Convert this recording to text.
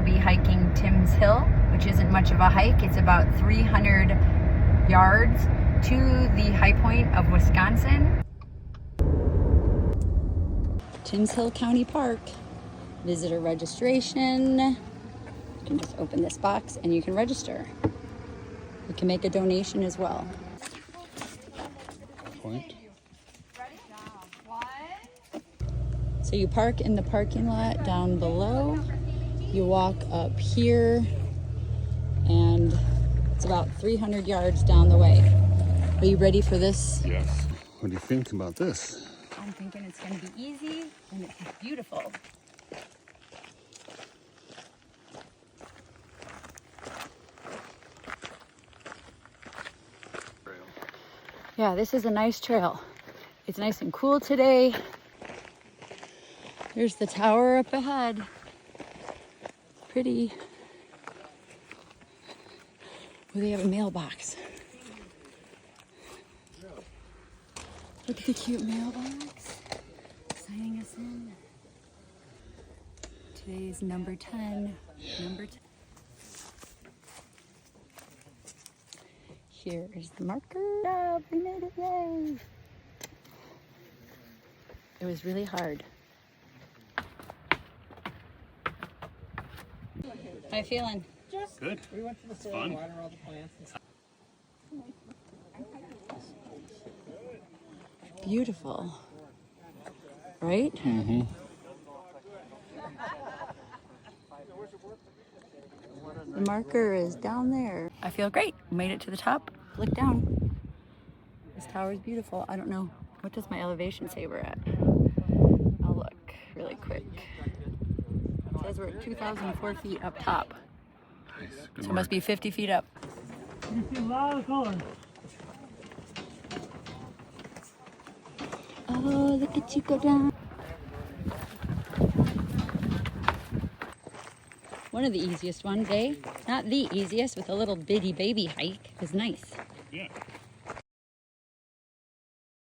also be hiking Tim's Hill, which isn't much of a hike. It's about 300 yards to the high point of Wisconsin. Tim's Hill County Park. Visitor registration. You can just open this box and you can register. You can make a donation as well. Point. So you park in the parking lot down below. You walk up here and it's about 300 yards down the way. Are you ready for this? Yes. What do you think about this? I'm thinking it's going to be easy and it's beautiful. Yeah, this is a nice trail. It's nice and cool today. There's the tower up ahead. Pretty. Oh, they have a mailbox. Look at the cute mailbox. Signing us in. Today's number 10. Number 10. Here is the marker. Oh, we made it, yay! It was really hard. How you feeling? Good. We went to the soil and water all the plants and stuff. Beautiful, right? Mm-hmm. The marker is down there. I feel great. Made it to the top. Look down. This tower is beautiful. I don't know. What does my elevation say we're at? I'll look really quick. It says we're at 2,004 feet up top. Nice. Good So it must be 50 feet up. You see a lot of color. Oh, look at you go down. One of the easiest ones, eh? Not the easiest, with a little bitty baby hike. Is nice. Yeah.